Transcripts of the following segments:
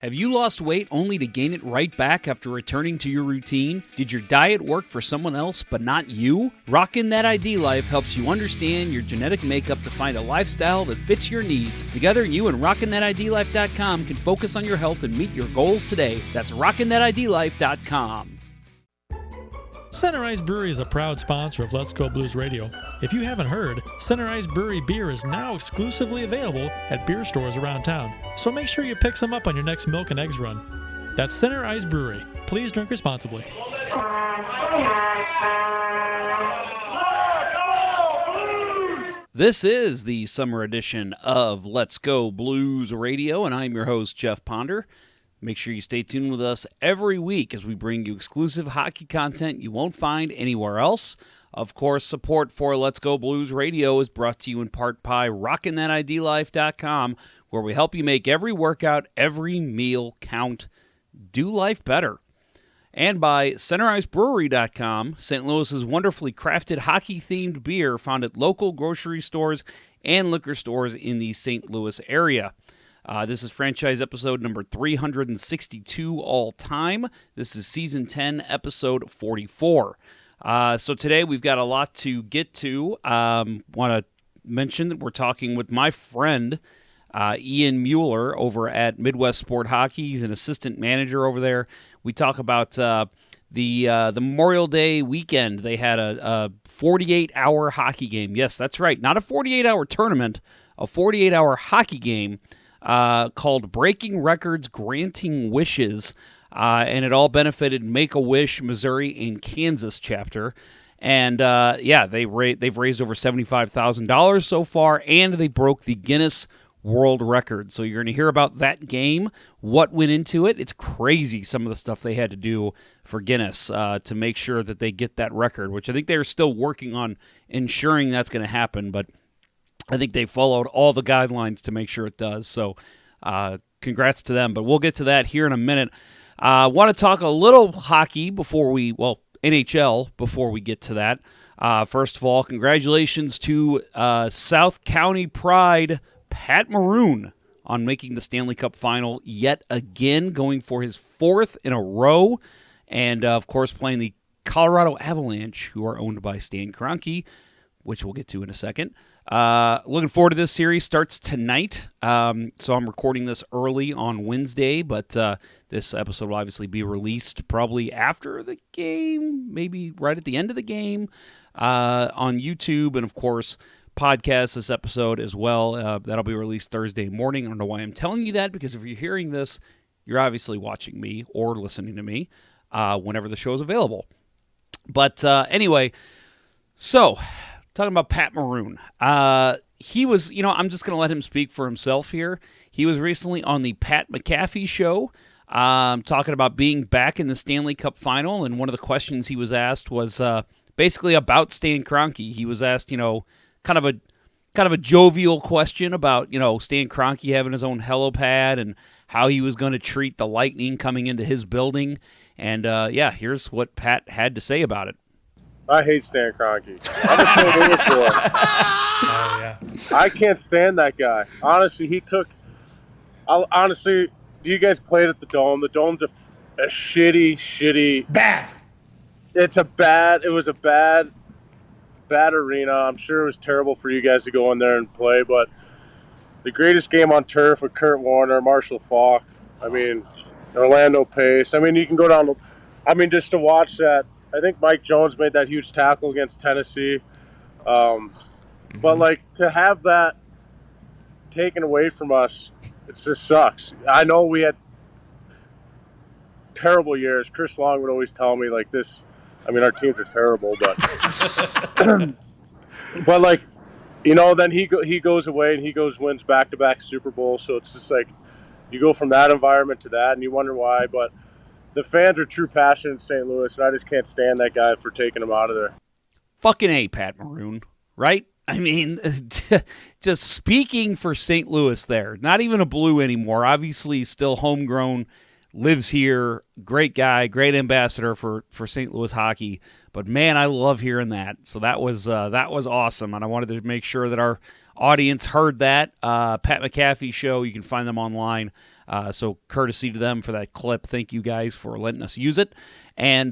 Have you lost weight only to gain it right back after returning to your routine? Did your diet work for someone else but not you? Rockin' That ID Life helps you understand your genetic makeup to find a lifestyle that fits your needs. Together, you and RockinThatIDLife.com can focus on your health and meet your goals today. That's RockinThatIDLife.com. Center Ice Brewery is a proud sponsor of Let's Go Blues Radio. If you haven't heard, Center Ice Brewery beer is now exclusively available at beer stores around town, so make sure you pick some up on your next milk and eggs run. That's Center Ice Brewery. Please drink responsibly. This is the summer edition of Let's Go Blues Radio, and I'm your host, Jeff Ponder. Make sure you stay tuned with us every week as we bring you exclusive hockey content you won't find anywhere else. Of course, support for Let's Go Blues Radio is brought to you in part by RockinThatIDLife.com, where we help you make every workout, every meal count. Do life better. And by CenterIceBrewery.com, St. Louis's wonderfully crafted hockey-themed beer found at local grocery stores and liquor stores in the St. Louis area. This is franchise episode number 362 all time. This is season 10, episode 44. So today we've got a lot to get to. Want to mention that we're talking with my friend, Ian Mueller, over at Midwest Sport Hockey. He's an assistant manager over there. We talk about the Memorial Day weekend. They had a 48-hour hockey game. Yes, that's right. Not a 48-hour tournament, a 48-hour hockey game. Called Breaking Records, Granting Wishes, and it all benefited Make-A-Wish, Missouri, and Kansas chapter. And, they've raised over $75,000 so far, and they broke the Guinness World Record. So you're going to hear about that game, what went into it. It's crazy, some of the stuff they had to do for Guinness to make sure that they get that record, which I think they're still working on ensuring that's going to happen, but I think they followed all the guidelines to make sure it does. So congrats to them. But we'll get to that here in a minute. I want to talk a little hockey NHL before we get to that. First of all, congratulations to South County Pride, Pat Maroon, on making the Stanley Cup final yet again, going for his fourth in a row. And, of course, playing the Colorado Avalanche, who are owned by Stan Kroenke, which we'll get to in a second. Looking forward to this series. Starts tonight, so I'm recording this early on Wednesday, but this episode will obviously be released probably after the game, maybe right at the end of the game, on YouTube, and of course, podcast this episode as well. That'll be released Thursday morning. I don't know why I'm telling you that, because if you're hearing this, you're obviously watching me or listening to me whenever the show is available. But anyway, so talking about Pat Maroon. He was, I'm just going to let him speak for himself here. He was recently on the Pat McAfee show talking about being back in the Stanley Cup final, and one of the questions he was asked was basically about Stan Kroenke. He was asked, kind of a jovial question about, Stan Kroenke having his own helipad and how he was going to treat the Lightning coming into his building. And, here's what Pat had to say about it. I hate Stan Kroenke. I'm a St. Louis boy. Oh, yeah. I can't stand that guy. Honestly, you guys played at the Dome. The Dome's a shitty. Bad. It was a bad arena. I'm sure it was terrible for you guys to go in there and play, but the greatest game on turf with Kurt Warner, Marshall Faulk, Orlando Pace. You can go down, just to watch that. I think Mike Jones made that huge tackle against Tennessee. But, to have that taken away from us, it just sucks. I know we had terrible years. Chris Long would always tell me, this. Our teams are terrible, but but then he goes away and wins back-to-back Super Bowls. So it's just you go from that environment to that, and you wonder why. But the fans are true passion in St. Louis, and I just can't stand that guy for taking him out of there. Fucking A, Pat Maroon, right? Just speaking for St. Louis there. Not even a Blue anymore. Obviously still homegrown, lives here, great guy, great ambassador for St. Louis hockey. But man, I love hearing that. So that was awesome, and I wanted to make sure that our audience heard that. Pat McAfee show, you can find them online. So courtesy to them for that clip. Thank you guys for letting us use it. And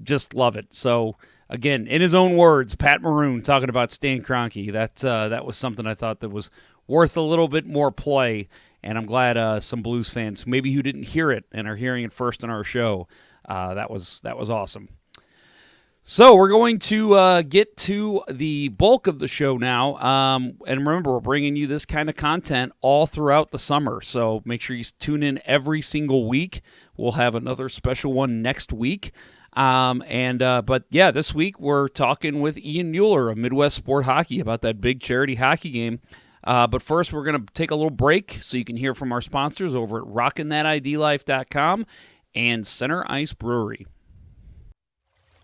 just love it. So again, in his own words, Pat Maroon talking about Stan Kroenke. That was something I thought that was worth a little bit more play. And I'm glad some Blues fans, maybe who didn't hear it and are hearing it first on our show, that was awesome. So we're going to get to the bulk of the show now. And remember, we're bringing you this kind of content all throughout the summer. So make sure you tune in every single week. We'll have another special one next week. But this week we're talking with Ian Mueller of Midwest Sport Hockey about that big charity hockey game. But first, we're going to take a little break so you can hear from our sponsors over at RockinThatIDLife.com and Center Ice Brewery.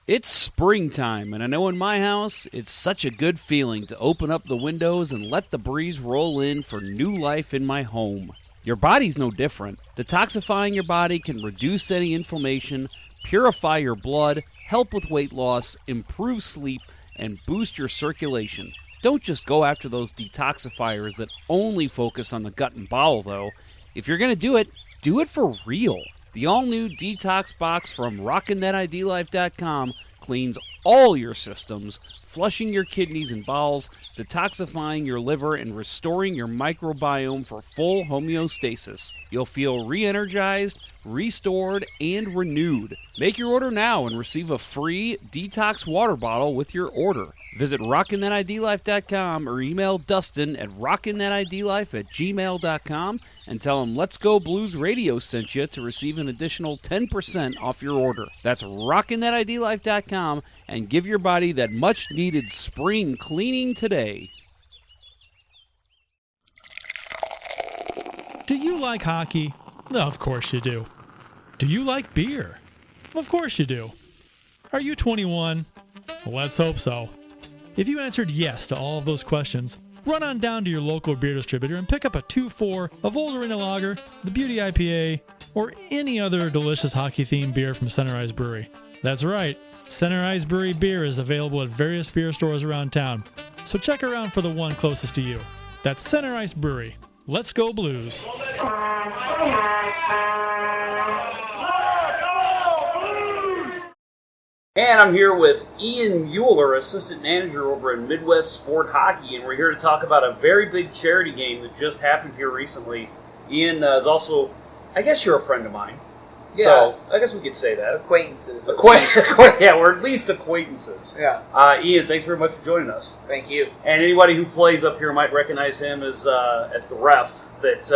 It's springtime, and I know in my house, it's such a good feeling to open up the windows and let the breeze roll in for new life in my home. Your body's no different. Detoxifying your body can reduce any inflammation, purify your blood, help with weight loss, improve sleep, and boost your circulation. Don't just go after those detoxifiers that only focus on the gut and bowel, though. If you're going to do it for real. The all-new Detox Box from RockinThatIDLife.com cleans all your systems, flushing your kidneys and bowels, detoxifying your liver, and restoring your microbiome for full homeostasis. You'll feel re-energized, restored, and renewed. Make your order now and receive a free detox water bottle with your order. Visit RockinThatIDLife.com or email Dustin at RockinThatIDLife@gmail.com and tell him Let's Go Blues Radio sent you to receive an additional 10% off your order. That's RockinThatIDLife.com and give your body that much-needed spring cleaning today. Do you like hockey? Of course you do. Do you like beer? Of course you do. Are you 21? Let's hope so. If you answered yes to all of those questions, run on down to your local beer distributor and pick up a 2-4 of Old Arena Lager, the Beauty IPA, or any other delicious hockey-themed beer from Center Ice Brewery. That's right, Center Ice Brewery beer is available at various beer stores around town, so check around for the one closest to you. That's Center Ice Brewery. Let's go Blues! And I'm here with Ian Mueller, assistant manager over at Midwest Sport Hockey, and we're here to talk about a very big charity game that just happened here recently. Ian is also, I guess you're a friend of mine. Yeah. So I guess we could say that. Acquaintances. Yeah, we're at least acquaintances. Yeah. Ian, thanks very much for joining us. Thank you. And anybody who plays up here might recognize him as the ref. That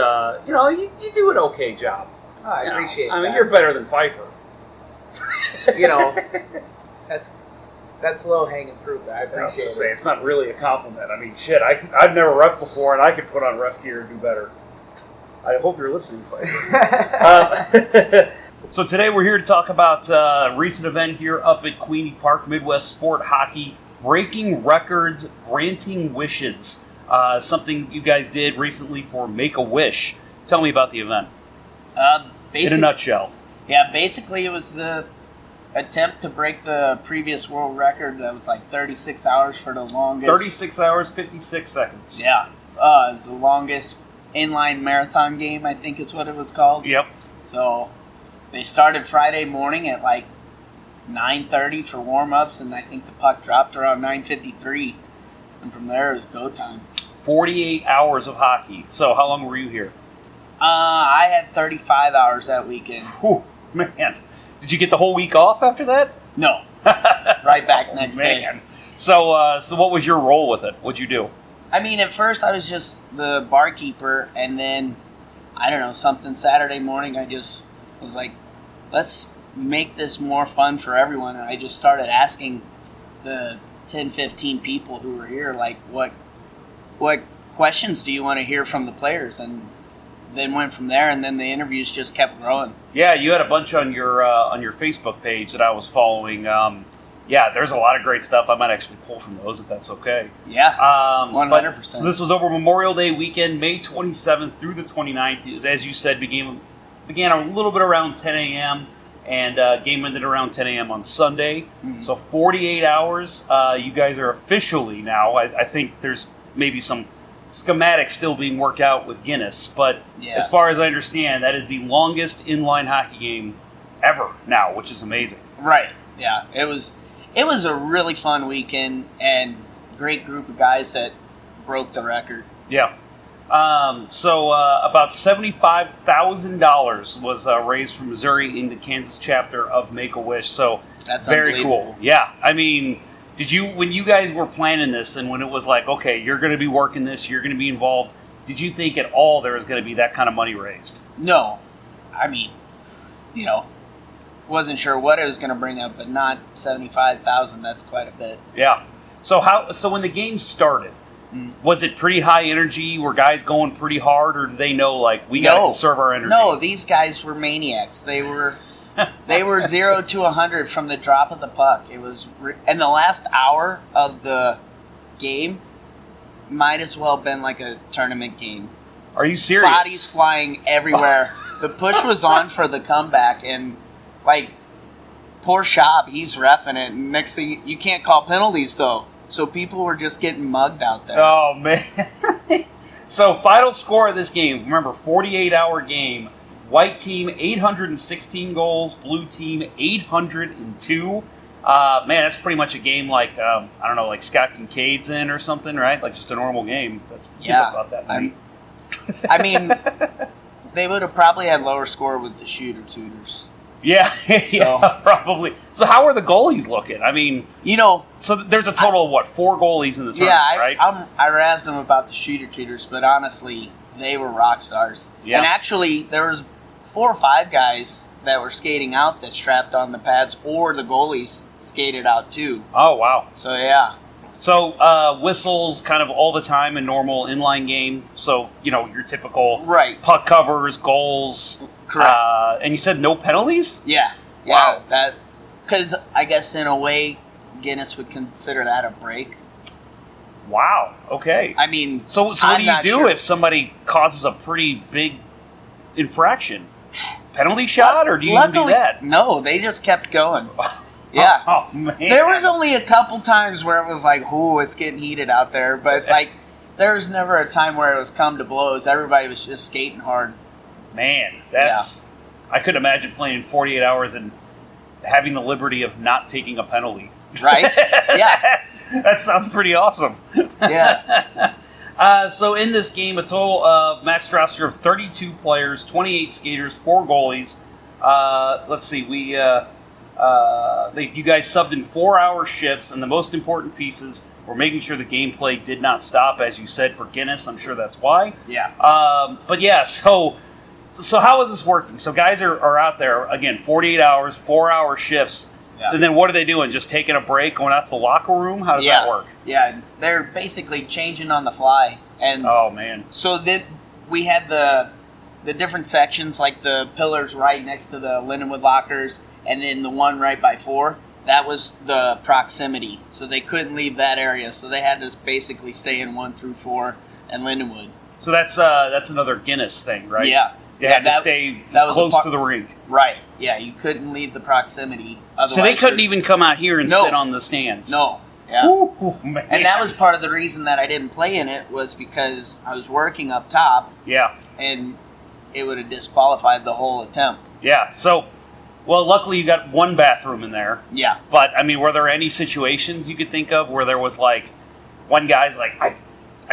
you do an okay job. Oh, I appreciate that. I mean, you're better than Pfeiffer. That's low-hanging fruit. I appreciate it. It's not really a compliment. I mean, shit, I've never ref before, and I could put on ref gear and do better. I hope you're listening, Pfeiffer. So today we're here to talk about a recent event here up at Queenie Park, Midwest Sport Hockey, Breaking Records, Granting Wishes. Something you guys did recently for Make-A-Wish. Tell me about the event. In a nutshell. Yeah, basically it was the attempt to break the previous world record that was like 36 hours for the longest. 36 hours, 56 seconds. Yeah. It was the longest inline marathon game, I think is what it was called. Yep. So they started Friday morning at like 9:30 for warm-ups, and I think the puck dropped around 9:53. And from there, it was go time. 48 hours of hockey. So how long were you here? I had 35 hours that weekend. Whew, man. Did you get the whole week off after that? No. Right back next day. So what was your role with it? What'd you do? I mean, at first I was just the barkeeper, and then, I don't know, something Saturday morning I just was like, let's make this more fun for everyone. And I just started asking the 10, 15 people who were here, like, what questions do you want to hear from the players? And then went from there, and then the interviews just kept growing. Yeah, you had a bunch on your Facebook page that I was following. Yeah, there's a lot of great stuff. I might actually pull from those if that's okay. Yeah, 100%. So this was over Memorial Day weekend, May 27th through the 29th. As you said, began a little bit around 10 a.m., and game ended around 10 a.m. on Sunday. Mm-hmm. So 48 hours. You guys are officially now, I think there's maybe some schematics still being worked out with Guinness, but as far as I understand, that is the longest inline hockey game ever now, which is amazing. Right. Yeah. It was a really fun weekend and great group of guys that broke the record. Yeah. So about $75,000 was raised from Missouri in the Kansas chapter of Make-A-Wish. So that's very cool. Yeah. I mean, when you guys were planning this and when it was like, okay, you're going to be working this, you're going to be involved, did you think at all there was going to be that kind of money raised? No. I mean, wasn't sure what it was going to bring up, but not $75,000. That's quite a bit. Yeah. So when the game started, was it pretty high energy? Were guys going pretty hard, or did they know like we got to conserve our energy? No, these guys were maniacs. They were 0 to 100 from the drop of the puck. It was, and the last hour of the game might as well have been like a tournament game. Are you serious? Bodies flying everywhere. The push was on for the comeback, and like poor Schaub, he's reffing it. And next thing, you can't call penalties though. So people were just getting mugged out there. Oh, man. So final score of this game, remember, 48-hour game. White team, 816 goals. Blue team, 802. Man, that's pretty much a game like, I don't know, like Scott Kincaid's in or something, right? Like just a normal game. That's about that. I mean, they would have probably had lower score with the shooter-tutors. Yeah, yeah, probably. So how are the goalies looking? I mean, so there's a total of 4 goalies in the tournament, right? I razzed them about the shooter-tutors, but honestly, they were rock stars. Yeah. And actually, there was 4 or 5 guys that were skating out that strapped on the pads, or the goalies skated out too. Oh, wow. So, yeah. So, whistles kind of all the time in normal inline game. So, your typical puck covers, goals. Correct. And you said no penalties? Yeah. Wow. That, because I guess in a way, Guinness would consider that a break. Wow. Okay. I mean, so what do you do if somebody causes a pretty big infraction? Penalty shot, or do you even do that? No, they just kept going. Yeah. Oh, man. There was only a couple times where it was like, ooh, it's getting heated out there. But, there was never a time where it was come to blows. Everybody was just skating hard. Man, I couldn't imagine playing 48 hours and having the liberty of not taking a penalty. Right? Yeah. That sounds pretty awesome. Yeah. So in this game, a total of max roster of 32 players, 28 skaters, 4 goalies. Let's see, you guys subbed in 4-hour shifts, and the most important pieces were making sure the gameplay did not stop, as you said, for Guinness. I'm sure that's why. Yeah. But yeah, So how is this working? So guys are out there, again, 48 hours, 4-hour shifts, and then what are they doing? Just taking a break, going out to the locker room? How does that work? Yeah, they're basically changing on the fly. And oh, man. So then we had the different sections, like the pillars right next to the Lindenwood lockers, and then the one right by 4. That was the proximity. So they couldn't leave that area. So they had to basically stay in 1 through 4 and Lindenwood. So that's another Guinness thing, right? Yeah. They had to stay close to the rink. Right. Yeah, you couldn't leave the proximity. Otherwise, so they couldn't even come out here and sit on the stands? No. Yeah. Ooh, man. And that was part of the reason that I didn't play in it, was because I was working up top. Yeah. And it would have disqualified the whole attempt. Yeah. So, well, luckily you got 1 bathroom in there. Yeah. But, I mean, were there any situations you could think of where there was, like, one guy's like, I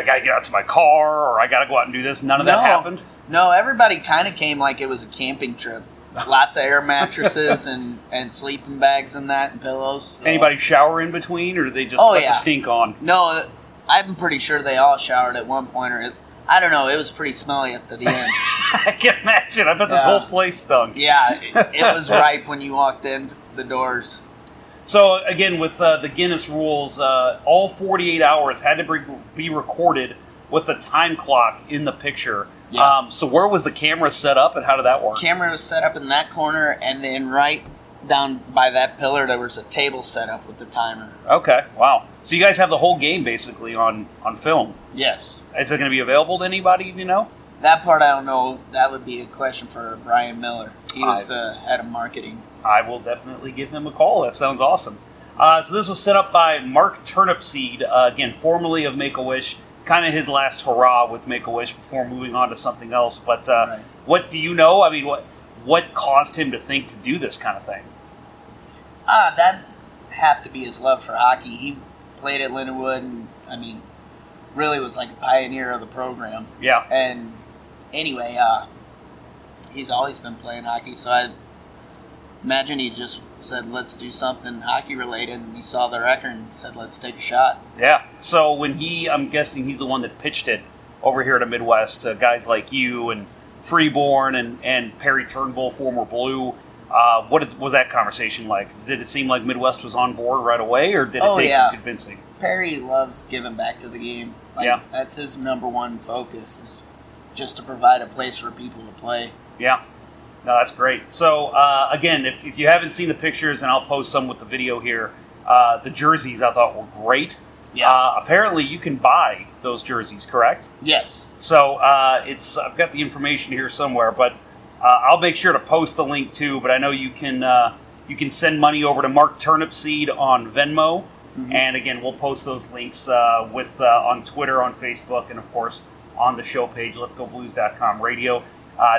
got to get out to my car, or I got to go out and do this? None of that happened? No, everybody kind of came like it was a camping trip. Lots of air mattresses and sleeping bags and that, and pillows. So. Anybody shower in between, or did they just let the stink on? No, I'm pretty sure they all showered at one point, or I don't know. It was pretty smelly at the end. I can imagine. I bet this whole place stunk. Yeah, it was ripe when you walked in the doors. So, again, with the Guinness rules, all 48 hours had to be recorded with a time clock in the picture. Yeah. So where was the camera set up, and how did that work? Camera was set up in that corner, and then right down by that pillar there was a table set up with the timer. Okay, wow. So you guys have the whole game basically on film? Yes. Is it going to be available to anybody, do you know? That part I don't know. That would be a question for Brian Mueller. He was the head of marketing. I will definitely give him a call. That sounds awesome. So this was set up by Mark Turnipseed, again, formerly of Make-A-Wish. Kind of his last hurrah with Make-A-Wish before moving on to something else. But Right. what do you know? I mean, what caused him to think to do this kind of thing? That had to be his love for hockey. He played at Lindenwood, and I mean, really was like a pioneer of the program. Yeah. And anyway, he's always been playing hockey, so I imagine he just said, let's do something hockey related, and he saw the record and said, let's take a shot. Yeah. So when I'm guessing he's the one that pitched it over here to Midwest to guys like you and Freeborn and Perry Turnbull, former Blue. What was that conversation like? Did it seem like Midwest was on board right away, or did it take some convincing? Perry loves giving back to the game. Yeah. That's his number one focus, is just to provide a place for people to play. Yeah. No, that's great. So, again, if you haven't seen the pictures, and I'll post some with the video here, the jerseys I thought were great. Yeah. Apparently, you can buy those jerseys, correct? Yes. So, I've got the information here somewhere, but I'll make sure to post the link too. But I know you can send money over to Mark Turnipseed on Venmo. Mm-hmm. And again, we'll post those links on Twitter, on Facebook, and of course on the show page, letsgoblues.com radio.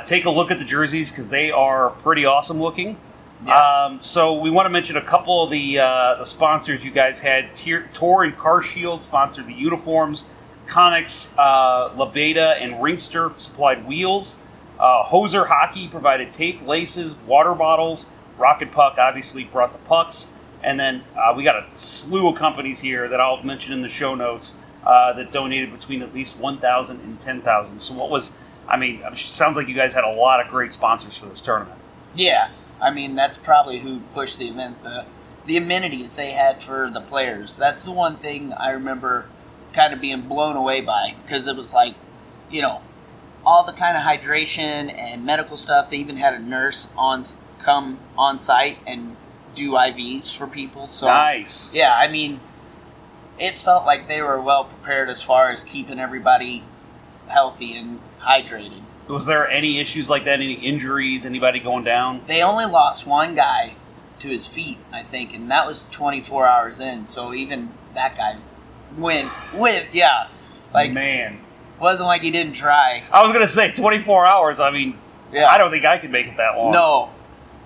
Take a look at the jerseys because they are pretty awesome looking. Yeah. So we want to mention a couple of the sponsors you guys had. Tor and Car Shield sponsored the uniforms. Connex, Labeta, and Ringster supplied wheels. Hoser Hockey provided tape, laces, water bottles. Rocket Puck obviously brought the pucks. And then we got a slew of companies here that I'll mention in the show notes that donated between at least $1,000 and $10,000. So it sounds like you guys had a lot of great sponsors for this tournament. Yeah. I mean, that's probably who pushed the event. The amenities they had for the players. That's the one thing I remember kind of being blown away by, because it was like, all the kind of hydration and medical stuff. They even had a nurse come on site and do IVs for people. So nice. Yeah, I mean, it felt like they were well prepared as far as keeping everybody healthy and hydrated. Was there any issues like that? Any injuries? Anybody going down? They only lost one guy to his feet, I think, and that was 24 hours in. So even that guy went, yeah. Like, man. Wasn't like he didn't try. I was going to say 24 hours. I mean, yeah. I don't think I could make it that long. No.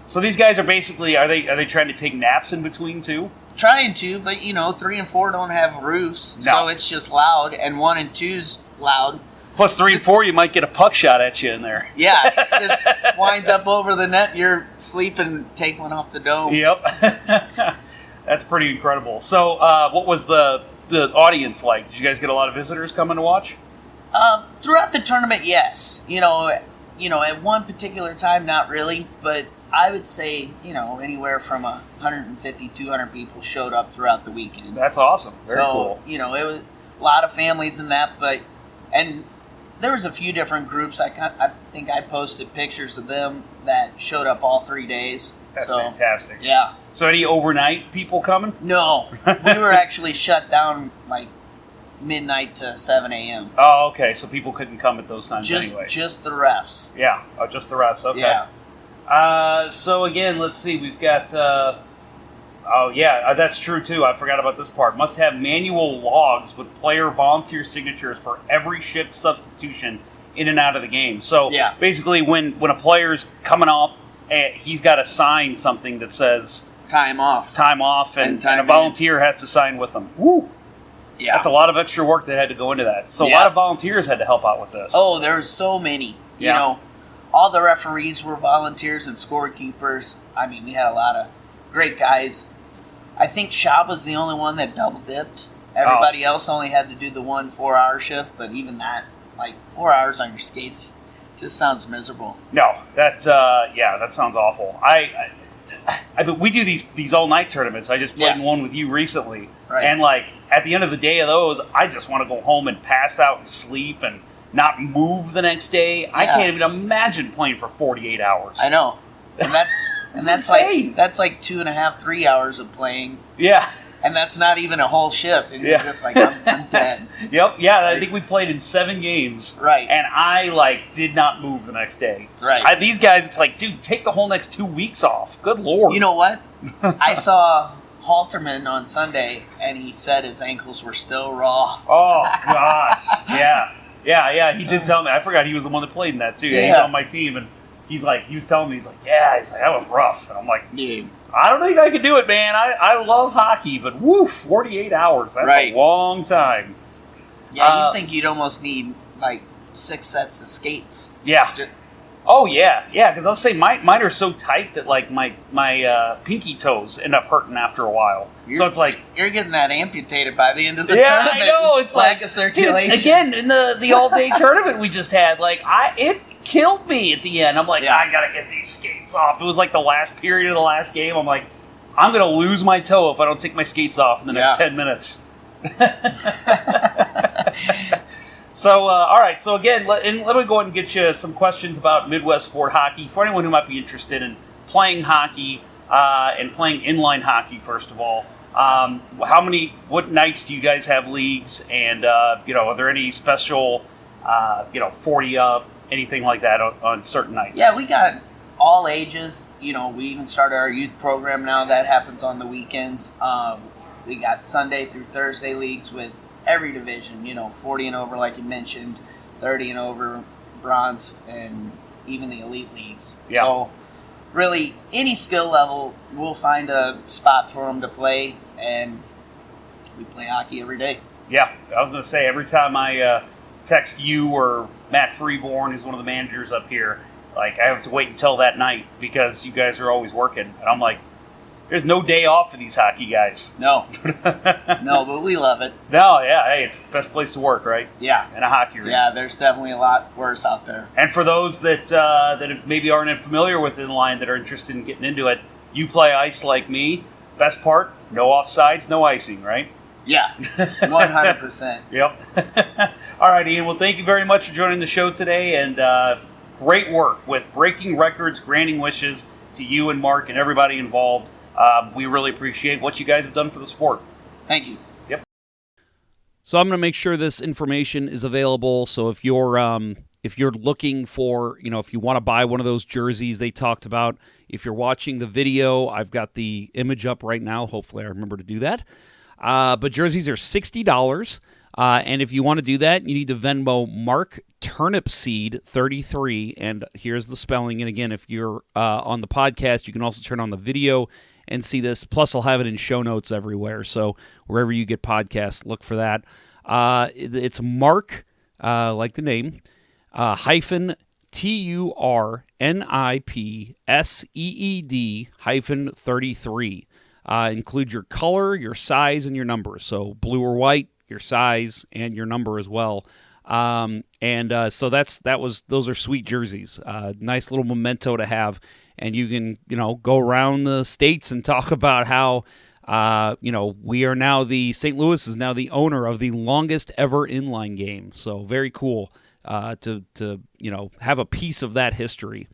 So these guys are basically, are they trying to take naps in between too? Trying to, but 3 and 4 don't have roofs, so it's just loud, and 1 and 2's loud. Plus 3 and 4, you might get a puck shot at you in there. Yeah, just winds up over the net, you're sleeping, take one off the dome. Yep. That's pretty incredible. So what was the audience like? Did you guys get a lot of visitors coming to watch? Throughout the tournament, yes. At one particular time, not really, but I would say, anywhere from 150, 200 people showed up throughout the weekend. That's awesome. Very cool. It was a lot of families in that, and there was a few different groups. I think I posted pictures of them that showed up all 3 days. That's fantastic. Yeah. So any overnight people coming? No. We were actually shut down like midnight to 7 a.m. Oh, okay. So people couldn't come at those times anyway. Just the refs. Yeah. Oh, just the refs. Okay. Yeah. So again, let's see. We've got. That's true too. I forgot about this part. Must have manual logs with player volunteer signatures for every shift substitution in and out of the game. So basically, when a player's coming off, he's got to sign something that says time off, and a volunteer has to sign with them. Woo! Yeah, that's a lot of extra work that had to go into that. So a lot of volunteers had to help out with this. Oh, there's so many. All the referees were volunteers and scorekeepers. I mean, we had a lot of great guys. I think Schaub was the only one that double dipped. Everybody else only had to do the 1 4-hour shift, but even that, like 4 hours on your skates, just sounds miserable. No, that sounds awful. I mean, we do these all night tournaments. I just played in one with you recently, and like at the end of the day of those, I just want to go home and pass out and sleep and not move the next day. I can't even imagine playing for 48 hours. I know, and that's insane. like 2.5, 3 hours of playing. Yeah. And that's not even a whole shift. And you're just like, I'm dead. Yep, yeah, I think we played in 7 games. Right. And I, did not move the next day. Right. These guys, it's like, dude, take the whole next 2 weeks off. Good Lord. You know what? I saw Halterman on Sunday, and he said his ankles were still raw. Oh, gosh. Yeah, he did tell me. I forgot he was the one that played in that, too. Yeah. He's on my team, and he was telling me, that was rough. And I'm like, dude, I don't think I could do it, man. I love hockey, but 48 hours. That's a long time. Yeah, you'd think you'd almost need, 6 sets of skates. Yeah. Because I'll say mine are so tight that, my pinky toes end up hurting after a while. So it's like... You're getting that amputated by the end of the tournament. Yeah, I know. It's lack of circulation. Dude, again, in the all-day tournament we just had, it killed me at the end. I'm like, I gotta get these skates off. It was the last period of the last game. I'm like, I'm gonna lose my toe if I don't take my skates off in the next 10minutes. So, all right. So again, let me go ahead and get you some questions about Midwest Sport Hockey for anyone who might be interested in playing hockey and playing inline hockey. First of all, what nights do you guys have leagues? And are there any special 40 up? Anything like that on certain nights? Yeah, we got all ages. We even started our youth program now. That happens on the weekends. We got Sunday through Thursday leagues with every division, 40 and over, like you mentioned, 30 and over, bronze, and even the elite leagues. Yeah. So, really, any skill level, we'll find a spot for them to play, and we play hockey every day. Yeah, I was going to say, every time I text you or Matt Freeborn, who's one of the managers up here, I have to wait until that night because you guys are always working. And I'm like, there's no day off for these hockey guys. No. No, but we love it. No, yeah, hey, it's the best place to work, right? Yeah. In a hockey rink. Yeah, there's definitely a lot worse out there. And for those that maybe aren't familiar with inline that are interested in getting into it, you play ice like me. Best part, no offsides, no icing, right? Yeah, 100%. Yep. All right, Ian. Well, thank you very much for joining the show today, and great work with breaking records, granting wishes to you and Mark and everybody involved. We really appreciate what you guys have done for the sport. Thank you. Yep. So I'm going to make sure this information is available. So if you're looking for, if you want to buy one of those jerseys they talked about, if you're watching the video, I've got the image up right now. Hopefully I remember to do that. But jerseys are $60. And if you want to do that, you need to Venmo Mark Turnipseed 33. And here's the spelling. And again, if you're on the podcast, you can also turn on the video and see this. Plus, I'll have it in show notes everywhere. So wherever you get podcasts, look for that. It's Mark, like the name, hyphen TURNIPSEED hyphen 33. Include your color, your size, and your number. So blue or white, your size, and your number as well. So those are sweet jerseys. Nice little memento to have. And you can, go around the states and talk about how, we are now St. Louis is now the owner of the longest ever inline game. So very cool to have a piece of that history.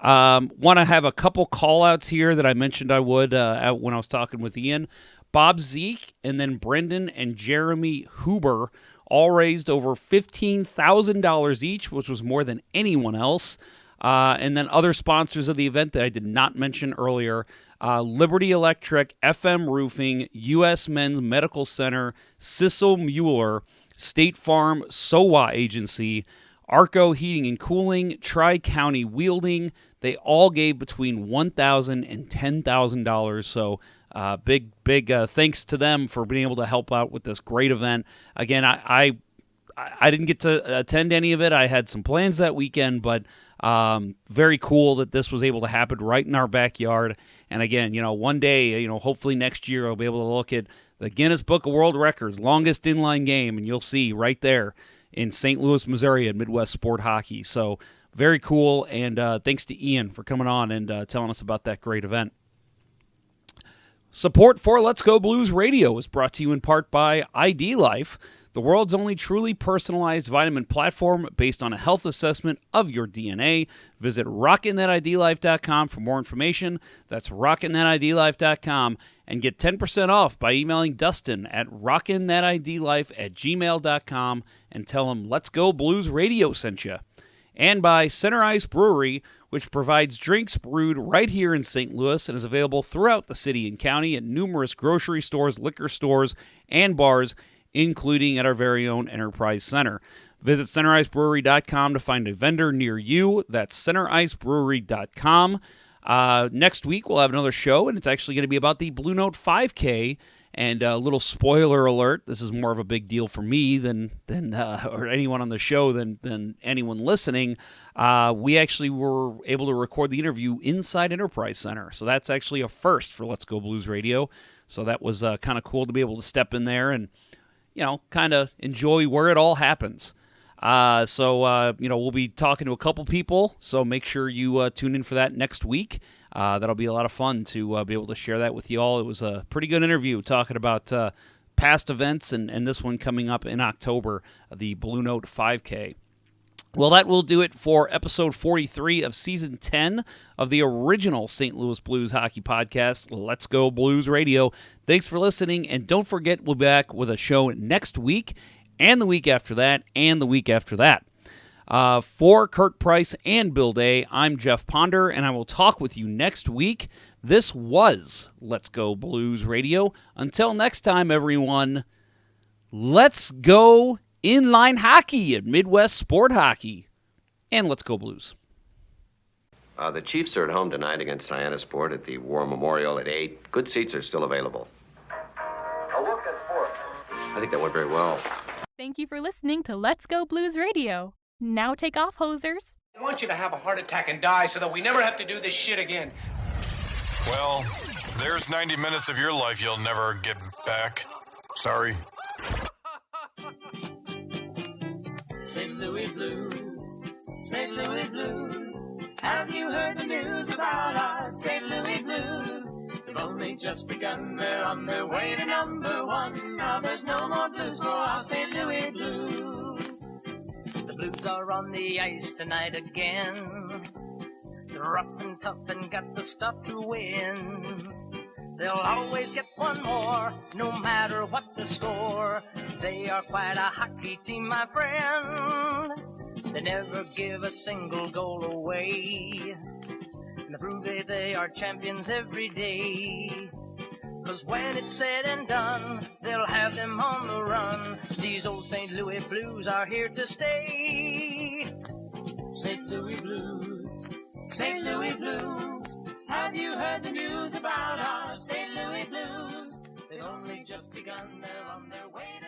Want to have a couple call-outs here that I mentioned I would when I was talking with Ian. Bob Zeke and then Brendan and Jeremy Huber all raised over $15,000 each, which was more than anyone else. And then other sponsors of the event that I did not mention earlier, Liberty Electric, FM Roofing, U.S. Men's Medical Center, Sissel Mueller, State Farm, SOWA Agency, Arco Heating and Cooling, Tri-County Wielding. They all gave between $1,000 and $10,000. So big thanks to them for being able to help out with this great event. Again, I didn't get to attend any of it. I had some plans that weekend, but very cool that this was able to happen right in our backyard. And again, one day, hopefully next year I'll be able to look at the Guinness Book of World Records, longest inline game, and you'll see right there in St. Louis, Missouri at Midwest Sport Hockey. So very cool, and thanks to Ian for coming on and telling us about that great event. Support for Let's Go Blues Radio is brought to you in part by ID Life, the world's only truly personalized vitamin platform based on a health assessment of your DNA. Visit rockinthatidlife.com for more information. That's rockinthatidlife.com. and get 10% off by emailing Dustin at rockinthатidlife@gmail.com and tell him Let's Go Blues Radio sent you. And by Center Ice Brewery, which provides drinks brewed right here in St. Louis and is available throughout the city and county at numerous grocery stores, liquor stores, and bars, including at our very own Enterprise Center. Visit centericebrewery.com to find a vendor near you. That's centericebrewery.com. Next week, we'll have another show, and it's actually going to be about the Blue Note 5K. And a little spoiler alert, this is more of a big deal for me than or anyone on the show than anyone listening. We actually were able to record the interview inside Enterprise Center. So that's actually a first for Let's Go Blues Radio. So that was kind of cool to be able to step in there and, kind of enjoy where it all happens. So we'll be talking to a couple people, so make sure you tune in for that next week. That'll be a lot of fun to be able to share that with you all. It was a pretty good interview talking about past events and this one coming up in October, the Blue Note 5K. Well, that will do it for episode 43 of season 10 of the original St. Louis Blues hockey podcast, Let's Go Blues Radio. Thanks for listening, and don't forget we'll be back with a show next week, and the week after that, and the week after that. For Kirk Price and Bill Day, I'm Jeff Ponder, and I will talk with you next week. This was Let's Go Blues Radio. Until next time, everyone, let's go inline hockey at Midwest Sport Hockey, and let's go Blues. The Chiefs are at home tonight against Sport at the War Memorial at 8. Good seats are still available. A look at sports. I think that went very well. Thank you for listening to Let's Go Blues Radio. Now take off, hosers. I want you to have a heart attack and die so that we never have to do this shit again. Well, there's 90 minutes of your life you'll never get back. Sorry. St. Louis Blues, St. Louis Blues. Have you heard the news about our St. Louis Blues? They've only just begun, they're on their way to number one. Now there's no more blues for our St. Louis Blues. The Blues are on the ice tonight again. They're rough and tough and got the stuff to win. They'll always get one more, no matter what the score. They are quite a hockey team, my friend. They never give a single goal away. And to prove they are champions every day. 'Cause when it's said and done, they'll have them on the run. These old St. Louis Blues are here to stay. St. Louis Blues, St. Louis Blues. Have you heard the news about our St. Louis Blues? They've only just begun, they're on their way.